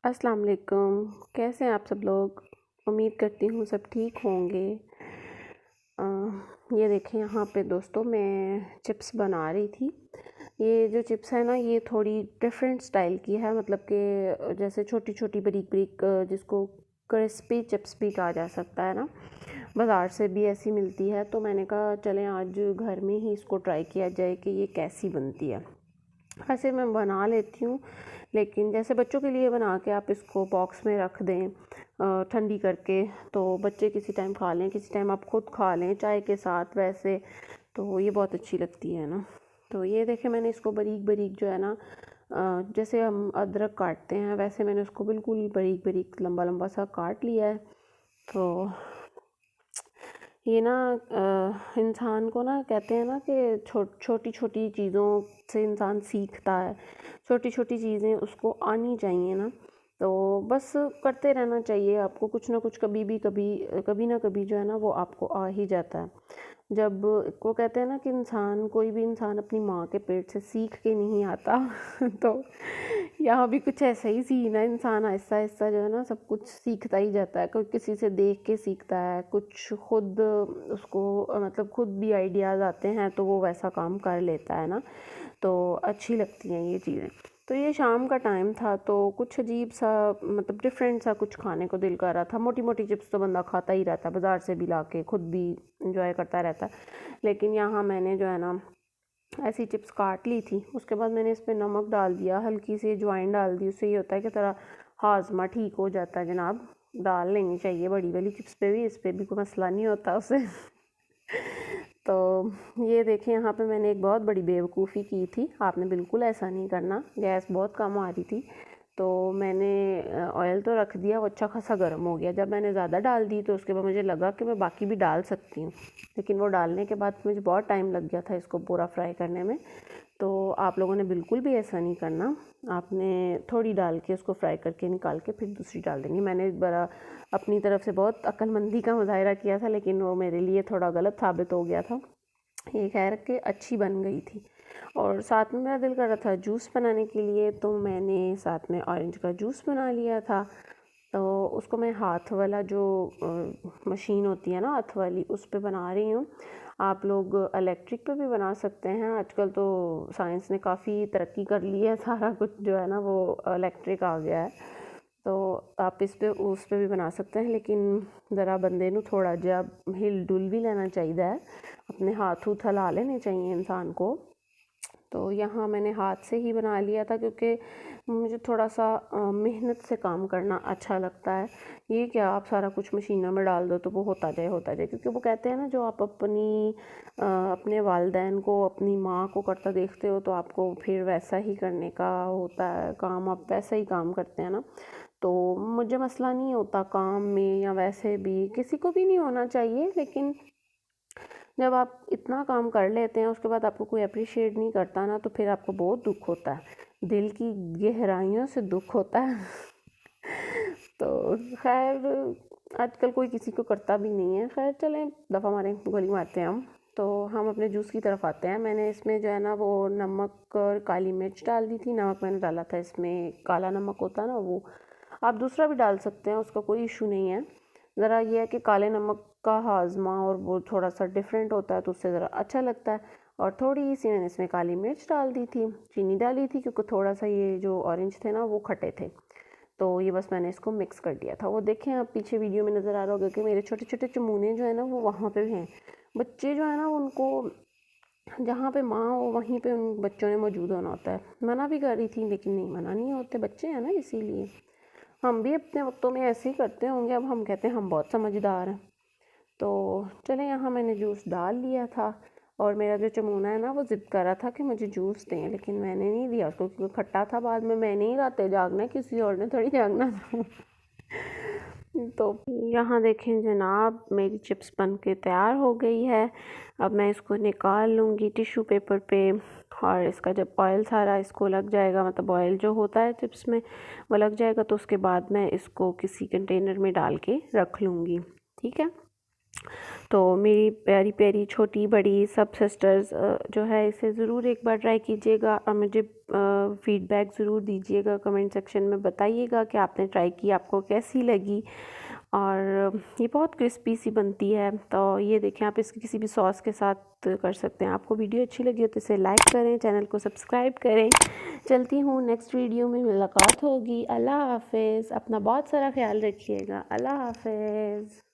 अस्सलाम वालेकुम। कैसे हैं आप सब लोग? उम्मीद करती हूँ सब ठीक होंगे। अ, ये देखें यहाँ पे दोस्तों मैं चिप्स बना रही थी। ये जो चिप्स है ना ये थोड़ी डिफरेंट स्टाइल की है, मतलब कि जैसे छोटी छोटी बारीक बारीक, जिसको क्रिस्पी चिप्स भी कहा जा सकता है ना, बाज़ार से भी ऐसी मिलती है। तो मैंने कहा चलें आज घर में ही इसको ट्राई किया जाए कि ये कैसी बनती है। वैसे मैं बना लेती हूँ, लेकिन जैसे बच्चों के लिए बना के आप इसको बॉक्स में रख दें ठंडी करके, तो बच्चे किसी टाइम खा लें, किसी टाइम आप खुद खा लें चाय के साथ। वैसे तो ये बहुत अच्छी लगती है ना। तो ये देखें मैंने इसको बारीक बारीक जो है ना, जैसे हम अदरक काटते हैं वैसे मैंने उसको बिल्कुल बारीक बारीक लंबा लंबा सा काट लिया है। तो ये ना इंसान को ना कहते हैं ना कि छोटी छोटी चीज़ों से इंसान सीखता है, छोटी छोटी चीज़ें उसको आनी चाहिए ना। तो बस करते रहना चाहिए आपको, कुछ ना कुछ कभी ना कभी जो है ना वो आपको आ ही जाता है। जब वो कहते हैं ना कि कोई भी इंसान अपनी माँ के पेट से सीख के नहीं आता तो यहाँ भी कुछ ऐसा ही सीन है। इंसान आहिस्ता आहिस्ता जो है ना सब कुछ सीखता ही जाता है। कोई किसी से देख के सीखता है, कुछ खुद उसको मतलब खुद भी आइडियाज़ आते हैं तो वो वैसा काम कर लेता है ना। तो अच्छी लगती हैं ये चीज़ें। तो ये शाम का टाइम था तो कुछ अजीब सा, मतलब डिफरेंट सा कुछ खाने को दिल कर रहा था। मोटी मोटी चिप्स तो बंदा खाता ही रहता है, बाज़ार से भी ला के खुद भी इंजॉय करता रहता है। लेकिन यहाँ मैंने जो है ना ऐसी चिप्स काट ली थी। उसके बाद मैंने इस पर नमक डाल दिया, हल्की सी अजवाइन डाल दी। उससे ये होता है कि थोड़ा हाजमा ठीक हो जाता है जनाब। डाल लेनी चाहिए बड़ी वाली चिप्स पे भी, इस पर भी कोई मसला नहीं होता उससे तो ये देखें यहाँ पे मैंने एक बहुत बड़ी बेवकूफ़ी की थी। आपने बिल्कुल ऐसा नहीं करना। गैस बहुत कम आ रही थी तो मैंने ऑयल तो रख दिया, वो अच्छा खासा गर्म हो गया। जब मैंने ज़्यादा डाल दी तो उसके बाद मुझे लगा कि मैं बाकी भी डाल सकती हूँ, लेकिन वो डालने के बाद मुझे बहुत टाइम लग गया था इसको पूरा फ्राई करने में। तो आप लोगों ने बिल्कुल भी ऐसा नहीं करना। आपने थोड़ी डाल के उसको फ्राई करके निकाल के फिर दूसरी डाल देंगी। मैंने बड़ा अपनी तरफ से बहुत अक्लमंदी का मुजाहरा किया था, लेकिन वो मेरे लिए थोड़ा गलत साबित हो गया था। ये खैर के अच्छी बन गई थी। और साथ में मेरा दिल कर रहा था जूस बनाने के लिए, तो मैंने साथ में ऑरेंज का जूस बना लिया था। तो उसको मैं हाथ वाला जो मशीन होती है ना हाथ वाली, उस पे बना रही हूँ। आप लोग इलेक्ट्रिक पे भी बना सकते हैं। आजकल तो साइंस ने काफ़ी तरक्की कर ली है, सारा कुछ जो है ना वो इलेक्ट्रिक आ गया है। तो आप उस पे भी बना सकते हैं, लेकिन ज़रा बंदे नू थोड़ा जिहा हिल डुल भी लेना चाहिए है। अपने हाथ हूथ हिला लेने चाहिए इंसान को। तो यहाँ मैंने हाथ से ही बना लिया था, क्योंकि मुझे थोड़ा सा मेहनत से काम करना अच्छा लगता है। ये क्या आप सारा कुछ मशीनों में डाल दो तो वो होता जाए, क्योंकि वो कहते हैं ना जो आप अपने वालिदैन को, अपनी माँ को करता देखते हो तो आपको फिर वैसा ही करने का होता है काम, आप वैसा ही काम करते हैं ना। तो मुझे मसला नहीं होता काम में, या वैसे भी किसी को भी नहीं होना चाहिए, लेकिन जब आप इतना काम कर लेते हैं उसके बाद आपको कोई अप्रिशिएट नहीं करता ना, तो फिर आपको बहुत दुख होता है, दिल की गहराइयों से दुख होता है तो खैर आजकल कोई किसी को करता भी नहीं है। खैर चलें दफ़ा मारें गोली मारते हैं हम। तो हम अपने जूस की तरफ आते हैं। मैंने इसमें जो है ना वो नमक और काली मिर्च डाल दी थी। नमक मैंने डाला था, इसमें काला नमक होता है ना वो, आप दूसरा भी डाल सकते हैं, उसका कोई इशू नहीं है। ज़रा ये है कि काले नमक का हाजमा और वो थोड़ा सा डिफरेंट होता है तो उससे ज़रा अच्छा लगता है। और थोड़ी सी मैंने इसमें काली मिर्च डाल दी थी, चीनी डाली थी, क्योंकि थोड़ा सा ये जो ऑरेंज थे ना वो खट्टे थे। तो ये बस मैंने इसको मिक्स कर दिया था। वो देखें आप पीछे वीडियो में नज़र आ रहा होगा कि मेरे छोटे छोटे चमूने जो है ना वो वहाँ पे हैं। बच्चे जो है ना उनको जहाँ पे माँ हो वहीं पे उन बच्चों ने मौजूद होना होता है। मना भी कर रही थी लेकिन नहीं, मना नहीं होते, बच्चे हैं ना, इसीलिए हम भी अपने वक्तों में ऐसे ही करते होंगे। अब हम कहते हैं हम बहुत समझदार हैं। तो चले यहाँ मैंने जूस डाल लिया था, और मेरा जो चमूना है ना वो ज़िद कर रहा था कि मुझे जूस दें, लेकिन मैंने नहीं दिया उसको, क्योंकि खट्टा था। बाद में मैंने ही रातें जागना है, किसी और ने थोड़ी जागना था तो यहाँ देखें जनाब मेरी चिप्स बन के तैयार हो गई है। अब मैं इसको निकाल लूँगी टिश्यू पेपर पे, और इसका जब ऑयल सारा इसको लग जाएगा, मतलब ऑयल जो होता है चिप्स में वो लग जाएगा, तो उसके बाद मैं इसको किसी कंटेनर में डाल के रख लूँगी। ठीक है। तो मेरी प्यारी प्यारी छोटी बड़ी सब सिस्टर्स जो है इसे ज़रूर एक बार ट्राई कीजिएगा और मुझे फ़ीडबैक ज़रूर दीजिएगा, कमेंट सेक्शन में बताइएगा कि आपने ट्राई की, आपको कैसी लगी। और ये बहुत क्रिस्पी सी बनती है। तो ये देखें, आप इसकी किसी भी सॉस के साथ कर सकते हैं। आपको वीडियो अच्छी लगी हो तो इसे लाइक करें, चैनल को सब्सक्राइब करें। चलती हूँ, नेक्स्ट वीडियो में मुलाकात होगी। अल्लाह हाफ़िज़। अपना बहुत सारा ख्याल रखिएगा। अल्लाह हाफ़िज़।